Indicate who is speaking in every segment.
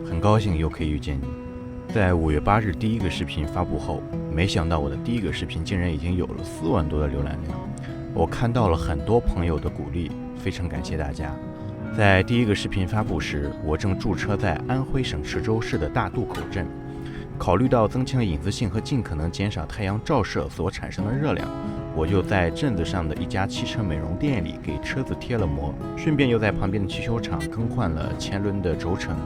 Speaker 1: 很高兴又可以遇见你。在5月8日第一个视频发布后，没想到我的第一个视频竟然已经有了4万多的浏览量。我看到了很多朋友的鼓励，非常感谢大家。在第一个视频发布时，我正驻车在安徽省池州市的大渡口镇。考虑到增强隐私性和尽可能减少太阳照射所产生的热量，我就在镇子上的一家汽车美容店里给车子贴了膜，顺便又在旁边的汽修厂更换了前轮的轴承。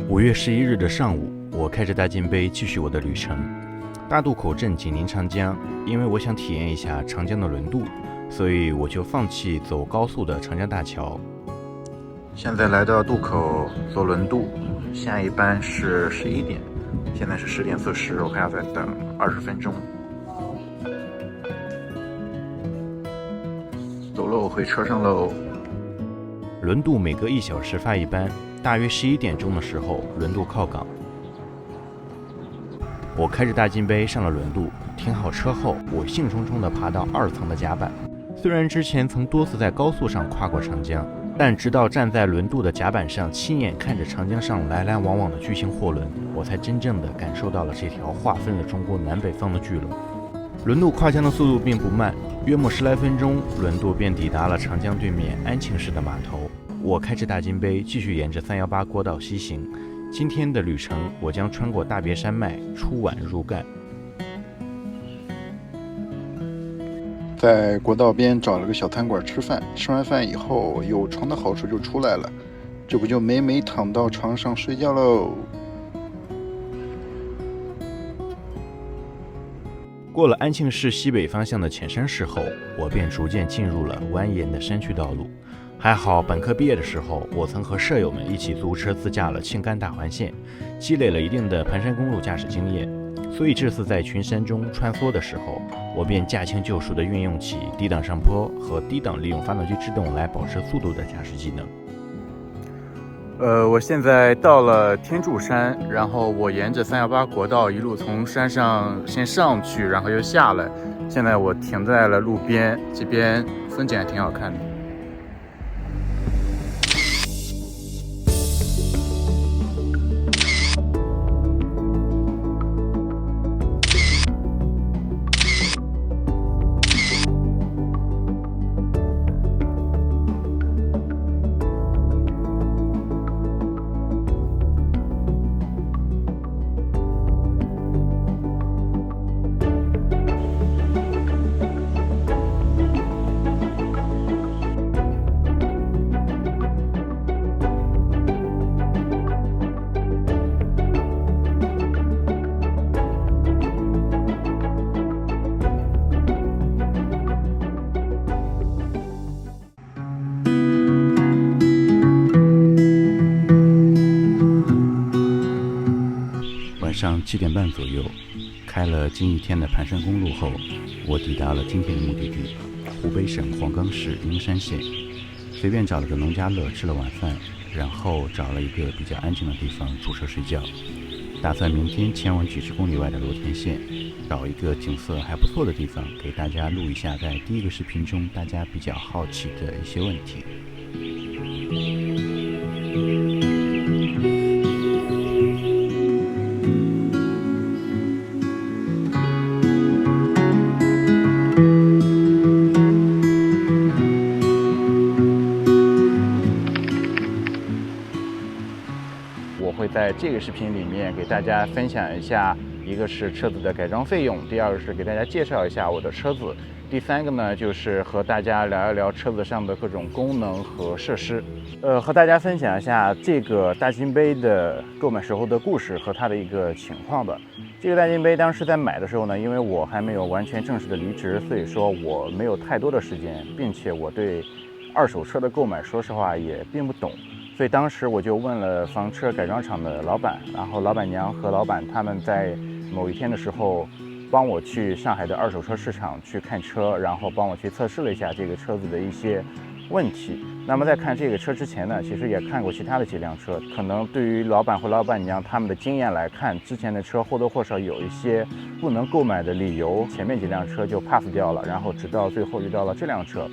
Speaker 1: 5月11日的上午，我开着大金杯继续我的旅程。大渡口镇紧邻长江，因为我想体验一下长江的轮渡，所以我就放弃走高速的长江大桥。现在来到渡口坐轮渡，下一班是11点，现在是10点40，我还要再等20分钟。走喽，回车上喽。轮渡每隔1小时发一班，大约11点钟的时候，轮渡靠港。我开着大金杯上了轮渡，停好车后，我兴冲冲地爬到2层的甲板。虽然之前曾多次在高速上跨过长江，但直到站在轮渡的甲板上，亲眼看着长江上来来往往的巨型货轮，我才真正的感受到了这条划分了中国南北方的巨轮。轮渡跨江的速度并不慢，约莫10来分钟，轮渡便抵达了长江对面安庆市的码头。我开着大金杯继续沿着318国道西行。今天的旅程，我将穿过大别山脉，出皖入赣。
Speaker 2: 在国道边找了个小餐馆吃饭，吃完饭以后，有床的好处就出来了，这不就美美躺到床上睡觉喽。
Speaker 1: 过了安庆市西北方向的浅山市后，我便逐渐进入了蜿蜒的山区道路。还好本科毕业的时候，我曾和舍友们一起租车自驾了青甘大环线，积累了一定的盘山公路驾驶经验，所以这次在群山中穿梭的时候，我便驾轻就熟地运用起低档上坡和低档利用发动机制动来保持速度的驾驶技能。我现在到了天柱山，然后我沿着318国道一路从山上先上去，然后又下来。现在我停在了路边，这边风景还挺好看的。晚上7点半左右，开了近1天的盘山公路后，我抵达了今天的目的地——湖北省黄冈市英山县。随便找了个农家乐吃了晚饭，然后找了一个比较安静的地方驻车睡觉，打算明天前往几十公里外的罗田县，找一个景色还不错的地方，给大家录一下在第一个视频中大家比较好奇的一些问题。我会在这个视频里面给大家分享一下，一个是车子的改装费用，第二个是给大家介绍一下我的车子，第三个呢就是和大家聊一聊车子上的各种功能和设施。和大家分享一下这个大金杯的购买时候的故事和它的一个情况吧。这个大金杯当时在买的时候呢，因为我还没有完全正式的离职，所以说我没有太多的时间，并且我对二手车的购买说实话也并不懂。所以当时我就问了房车改装厂的老板，然后老板娘和老板他们在某一天的时候帮我去上海的二手车市场去看车，然后帮我去测试了一下这个车子的一些问题。那么在看这个车之前呢，其实也看过其他的几辆车，可能对于老板或老板娘他们的经验来看，之前的车或多或少有一些不能购买的理由，前面几辆车就 pass 掉了，然后直到最后遇到了这辆车。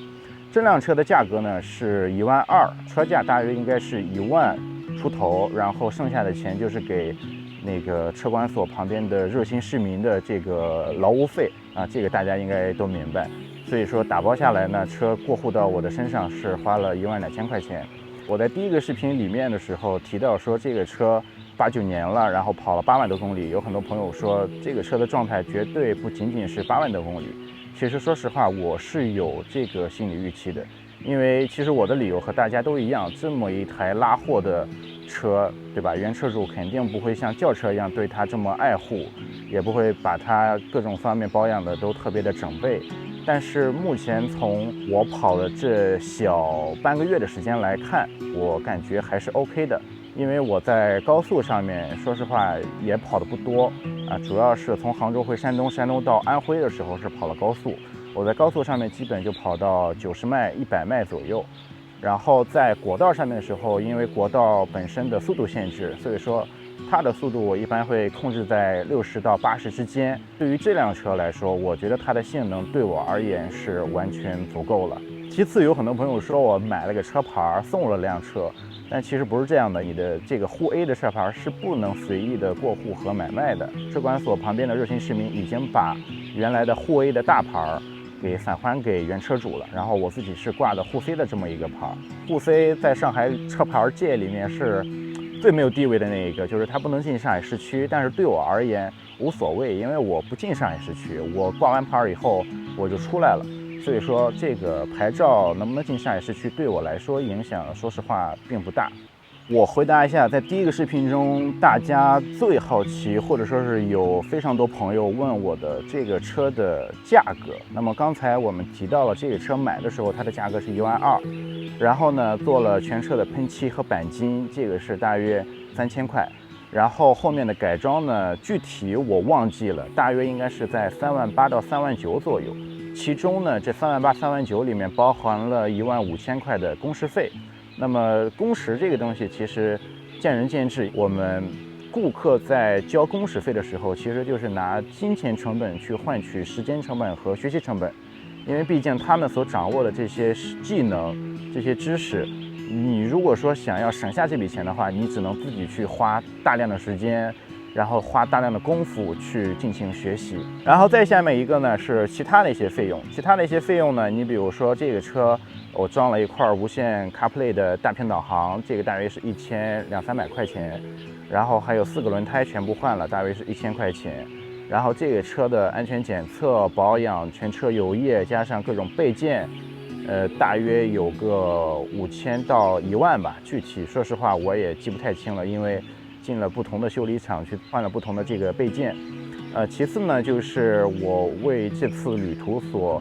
Speaker 1: 这辆车的价格呢是12000，车价大约应该是11000出头，然后剩下的钱就是给那个车管所旁边的热心市民的这个劳务费啊，这个大家应该都明白。所以说打包下来呢，车过户到我的身上是花了12000块钱。我在第一个视频里面的时候提到说，这个车8、9年了，然后跑了8万多公里。有很多朋友说这个车的状态绝对不仅仅是8万多公里。其实说实话，我是有这个心理预期的，因为其实我的理由和大家都一样，这么一台拉货的车，对吧？原车主肯定不会像轿车一样对它这么爱护，也不会把它各种方面保养的都特别的整备。但是目前从我跑的这小半个月的时间来看，我感觉还是 OK 的。因为我在高速上面，说实话也跑的不多啊，主要是从杭州回山东，山东到安徽的时候是跑了高速。我在高速上面基本就跑到90迈、100迈左右。然后在国道上面的时候，因为国道本身的速度限制，所以说它的速度我一般会控制在60到80之间。对于这辆车来说，我觉得它的性能对我而言是完全足够了。其次，有很多朋友说我买了个车牌送了辆车，但其实不是这样的。你的这个沪 A 的车牌是不能随意的过户和买卖的。车管所旁边的热心市民已经把原来的沪 A 的大牌给返还给原车主了，然后我自己是挂的沪 C 的这么一个牌。沪 C 在上海车牌界里面是最没有地位的那一个，就是它不能进上海市区，但是对我而言无所谓，因为我不进上海市区，我挂完牌以后我就出来了，所以说这个牌照能不能进上海市区对我来说影响说实话并不大。我回答一下，在第一个视频中大家最好奇或者说是有非常多朋友问我的这个车的价格。那么刚才我们提到了这个车买的时候它的价格是12000，然后呢做了全车的喷漆和钣金，这个是大约3000块，然后后面的改装呢具体我忘记了，大约应该是在38000到39000左右，其中呢这38000、39000里面包含了15000块的工时费。那么工时这个东西其实见仁见智，我们顾客在交工时费的时候，其实就是拿金钱成本去换取时间成本和学习成本，因为毕竟他们所掌握的这些技能、这些知识，你如果说想要省下这笔钱的话，你只能自己去花大量的时间，然后花大量的功夫去进行学习。然后再下面一个呢是其他的一些费用，其他的一些费用呢，你比如说这个车我装了一块无线 CarPlay 的大屏导航，这个大约是1200-300块钱，然后还有4个轮胎全部换了，大约是1000块钱。然后这个车的安全检测、保养、全车油液加上各种备件，大约有个5000到1万吧，具体说实话我也记不太清了，因为进了不同的修理厂去换了不同的这个备件。其次呢，就是我为这次旅途所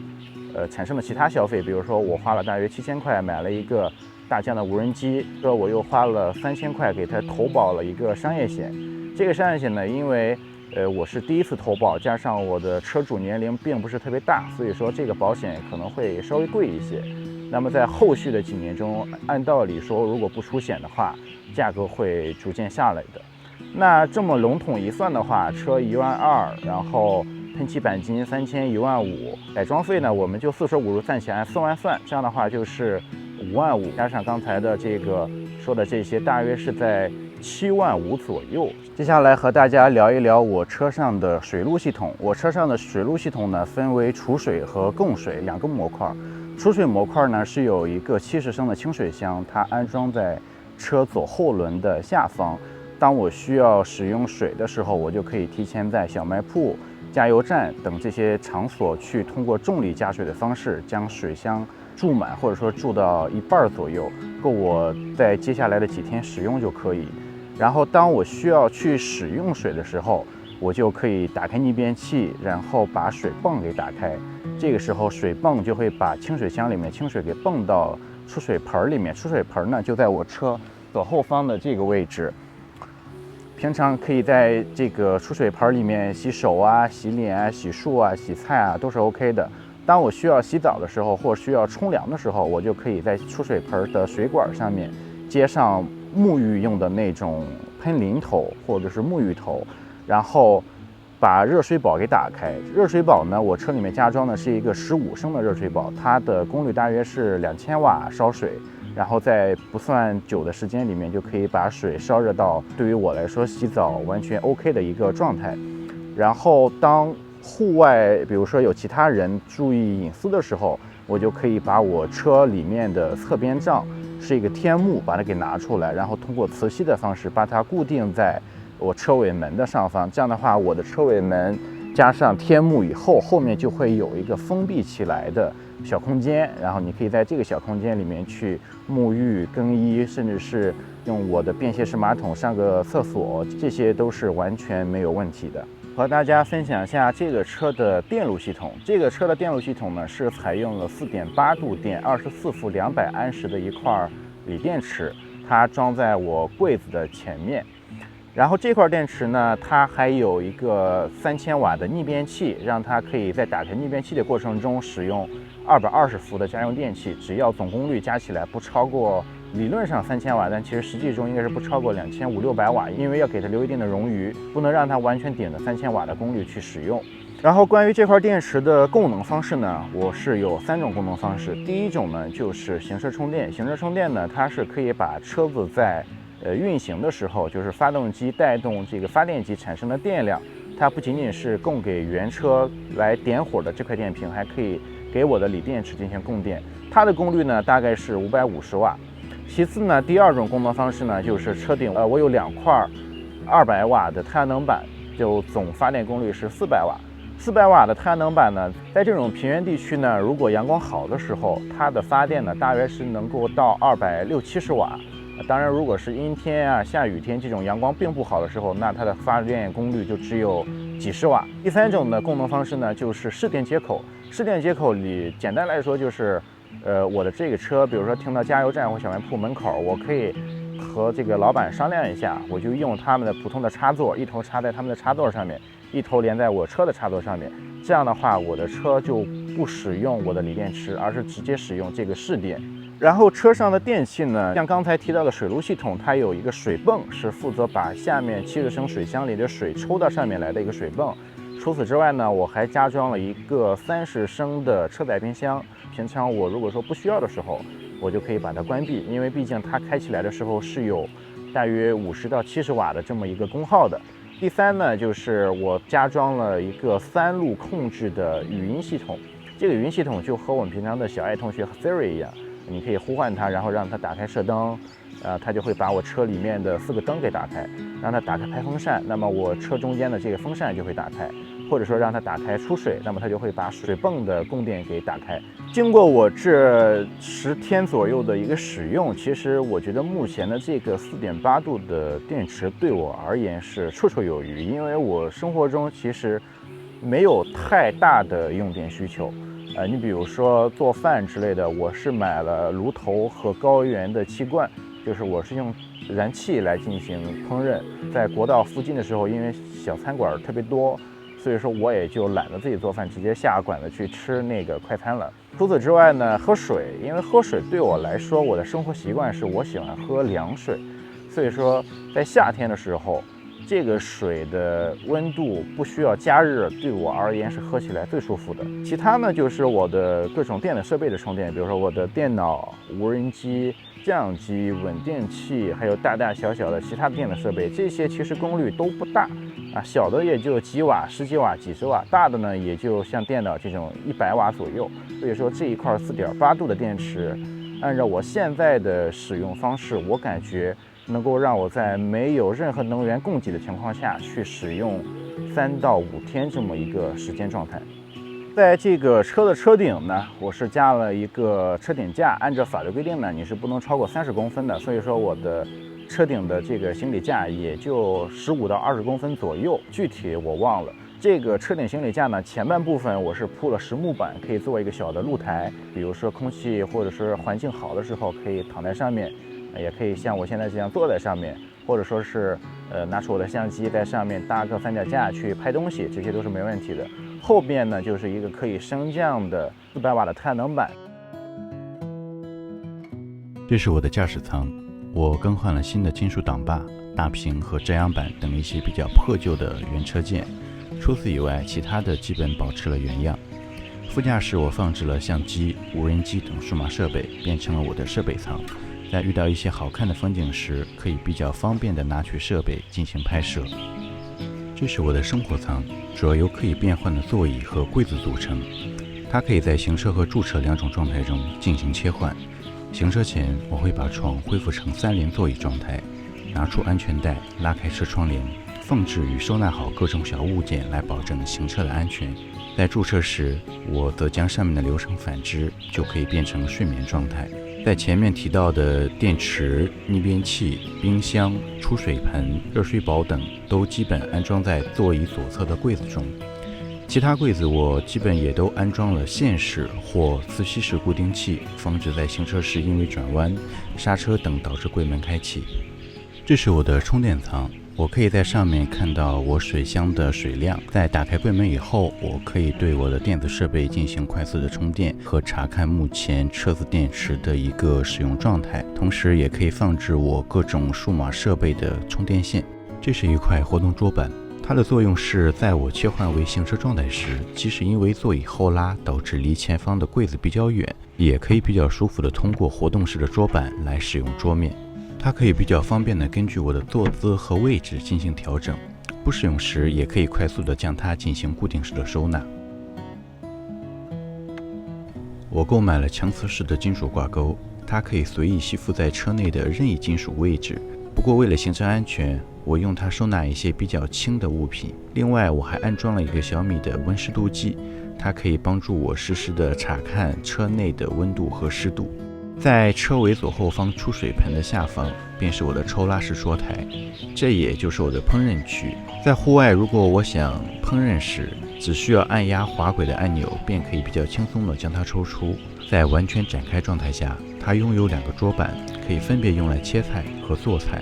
Speaker 1: 产生的其他消费，比如说我花了大约7000块买了一个大疆的无人机，我又花了3000块给它投保了一个商业险。这个商业险呢，因为我是第一次投保，加上我的车主年龄并不是特别大，所以说这个保险可能会稍微贵一些。那么在后续的几年中，按道理说如果不出险的话，价格会逐渐下来的。那这么笼统一算的话，车12000，然后喷漆钣金3000，15000，改装费呢我们就4舍5入暂且按4万算，这样的话就是55000，加上刚才的这个说的这些，大约是在75000左右。接下来和大家聊一聊我车上的水路系统。我车上的水路系统呢分为储水和供水2个模块。储水模块呢是有一个70升的清水箱，它安装在车左后轮的下方。当我需要使用水的时候，我就可以提前在小卖铺、加油站等这些场所去通过重力加水的方式将水箱注满，或者说注到1半左右，够我在接下来的几天使用就可以。然后当我需要去使用水的时候，我就可以打开逆变器，然后把水泵给打开。这个时候水泵就会把清水箱里面清水给泵到出水盆里面。出水盆呢就在我车左后方的这个位置。平常可以在这个出水盆里面洗手啊、洗脸啊、洗漱啊、洗菜啊，都是 OK 的。当我需要洗澡的时候，或需要冲凉的时候，我就可以在出水盆的水管上面接上沐浴用的那种喷淋头或者是沐浴头，然后把热水宝给打开。热水宝呢，我车里面加装的是一个15升的热水宝，它的功率大约是2000瓦烧水。然后在不算久的时间里面就可以把水烧热到对于我来说洗澡完全 OK 的一个状态。然后当户外比如说有其他人注意隐私的时候，我就可以把我车里面的侧边帐是一个天幕，把它给拿出来，然后通过磁吸的方式把它固定在我车尾门的上方。这样的话，我的车尾门加上天幕以后，后面就会有一个封闭起来的小空间，然后你可以在这个小空间里面去沐浴、更衣，甚至是用我的便携式马桶上个厕所，这些都是完全没有问题的。和大家分享一下这个车的电路系统。这个车的电路系统呢，是采用了4.8度电、24伏200安时的一块锂电池，它装在我柜子的前面。然后这块电池呢，它还有一个3000瓦的逆变器，让它可以在打开逆变器的过程中使用220伏的家用电器，只要总功率加起来不超过理论上3000瓦，但其实实际中应该是不超过2500-600瓦，因为要给它留一定的冗余，不能让它完全顶着3000瓦的功率去使用。然后关于这块电池的供能方式呢，我是有3种供能方式。第一种呢就是行车充电，行车充电呢，它是可以把车子在运行的时候，就是发动机带动这个发电机产生的电量，它不仅仅是供给原车来点火的这块电瓶，还可以给我的锂电池进行供电。它的功率呢大概是550瓦。其次呢，第二种功能方式呢，就是车顶我有2块200瓦的太阳能板，就总发电功率是400瓦。400瓦的太阳能板呢，在这种平原地区呢，如果阳光好的时候，它的发电呢大约是能够到260-270瓦。当然，如果是阴天啊、下雨天这种阳光并不好的时候，那它的发电功率就只有几十瓦。第三种的供能方式呢，就是市电接口。市电接口里，简单来说就是，我的这个车，比如说停到加油站或小卖铺门口，我可以和这个老板商量一下，我就用他们的普通的插座，一头插在他们的插座上面，一头连在我车的插座上面。这样的话，我的车就不使用我的锂电池，而是直接使用这个市电。然后车上的电器呢，像刚才提到的水路系统，它有一个水泵，是负责把下面70升水箱里的水抽到上面来的一个水泵。除此之外呢，我还加装了一个30升的车载冰箱。平常我如果说不需要的时候，我就可以把它关闭，因为毕竟它开起来的时候是有大约50到70瓦的这么一个功耗的。第三呢，就是我加装了一个3路控制的语音系统。这个语音系统就和我们平常的小爱同学 Siri 一样。你可以呼唤它，然后让它打开射灯，它就会把我车里面的4个灯给打开，让它打开排风扇，那么我车中间的这个风扇就会打开，或者说让它打开出水，那么它就会把水泵的供电给打开。经过我这10天左右的一个使用，其实我觉得目前的这个4.8度的电池对我而言是绰绰有余，因为我生活中其实没有太大的用电需求。你比如说做饭之类的，我是买了炉头和高原的气罐，就是我是用燃气来进行烹饪。在国道附近的时候，因为小餐馆特别多，所以说我也就懒得自己做饭，直接下馆子去吃那个快餐了。除此之外呢，喝水，因为喝水对我来说，我的生活习惯是我喜欢喝凉水，所以说在夏天的时候，这个水的温度不需要加热，对我而言是喝起来最舒服的。其他呢，就是我的各种电子设备的充电，比如说我的电脑、无人机、降样机、稳定器，还有大大小小的其他的电子设备，这些其实功率都不大啊，小的也就几瓦、10几瓦、几十瓦，大的呢也就像电脑这种100瓦左右。所以说这一块4.8度的电池，按照我现在的使用方式，我感觉能够让我在没有任何能源供给的情况下去使用3到5天这么一个时间状态。在这个车的车顶呢，我是加了一个车顶架，按照法律规定呢，你是不能超过30公分的，所以说我的车顶的这个行李架也就15到20公分左右，具体我忘了。这个车顶行李架呢，前半部分我是铺了实木板，可以做一个小的露台，比如说空气或者是环境好的时候可以躺在上面，也可以像我现在这样坐在上面，或者说是拿出我的相机在上面搭个三脚架去拍东西，这些都是没问题的。后边呢就是一个可以升降的400瓦的太阳能板。
Speaker 3: 这是我的驾驶舱，我更换了新的金属挡把、大屏和遮阳板等一些比较破旧的原车件，除此以外，其他的基本保持了原样。副驾驶我放置了相机、无人机等数码设备，变成了我的设备舱。在遇到一些好看的风景时，可以比较方便地拿取设备进行拍摄。这是我的生活舱，主要由可以变换的座椅和柜子组成，它可以在行车和驻车两种状态中进行切换。行车前，我会把床恢复成3联座椅状态，拿出安全带，拉开车窗帘，放置与收纳好各种小物件来保证行车的安全。在驻车时，我则将上面的流程反之，就可以变成睡眠状态。在前面提到的电池、逆变器、冰箱、出水盆、热水宝等都基本安装在座椅左侧的柜子中。其他柜子我基本也都安装了线式或磁吸式固定器，防止在行车时因为转弯、刹车等导致柜门开启。这是我的充电仓，我可以在上面看到我水箱的水量。在打开柜门以后，我可以对我的电子设备进行快速的充电和查看目前车子电池的一个使用状态，同时也可以放置我各种数码设备的充电线。这是一块活动桌板，它的作用是在我切换为行车状态时，即使因为座椅后拉导致离前方的柜子比较远，也可以比较舒服地通过活动式的桌板来使用桌面。它可以比较方便地根据我的坐姿和位置进行调整，不使用时也可以快速地将它进行固定式的收纳。我购买了强磁式的金属挂钩，它可以随意吸附在车内的任意金属位置。不过为了行车安全，我用它收纳一些比较轻的物品。另外，我还安装了一个小米的温湿度计，它可以帮助我实时地查看车内的温度和湿度。在车尾左后方出水盆的下方，便是我的抽拉式桌台，这也就是我的烹饪区。在户外，如果我想烹饪时，只需要按压滑轨的按钮，便可以比较轻松地将它抽出。在完全展开状态下，它拥有2个桌板，可以分别用来切菜和做菜。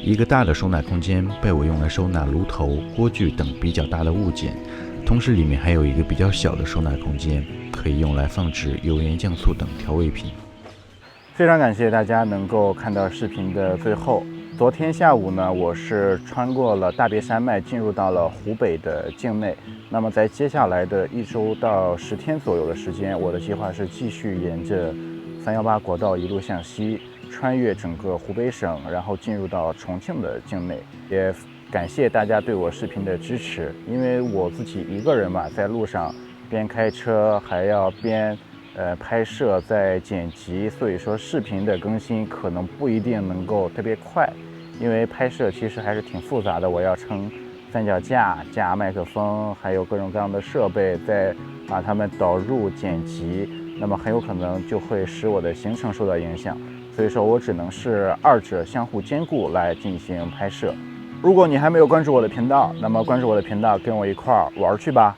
Speaker 3: 一个大的收纳空间被我用来收纳炉头、锅具等比较大的物件，同时里面还有一个比较小的收纳空间，可以用来放置油盐酱醋等调味品。
Speaker 1: 非常感谢大家能够看到视频的最后。昨天下午呢，我是穿过了大别山脉，进入到了湖北的境内。那么在接下来的1周到10天左右的时间，我的计划是继续沿着318国道一路向西，穿越整个湖北省，然后进入到重庆的境内。也感谢大家对我视频的支持，因为我自己一个人嘛，在路上边开车还要边拍摄在剪辑，所以说视频的更新可能不一定能够特别快，因为拍摄其实还是挺复杂的，我要撑三脚架、架麦克风，还有各种各样的设备，再把它们导入剪辑，那么很有可能就会使我的行程受到影响，所以说我只能是2者相互兼顾来进行拍摄。如果你还没有关注我的频道，那么关注我的频道，跟我一块儿玩去吧。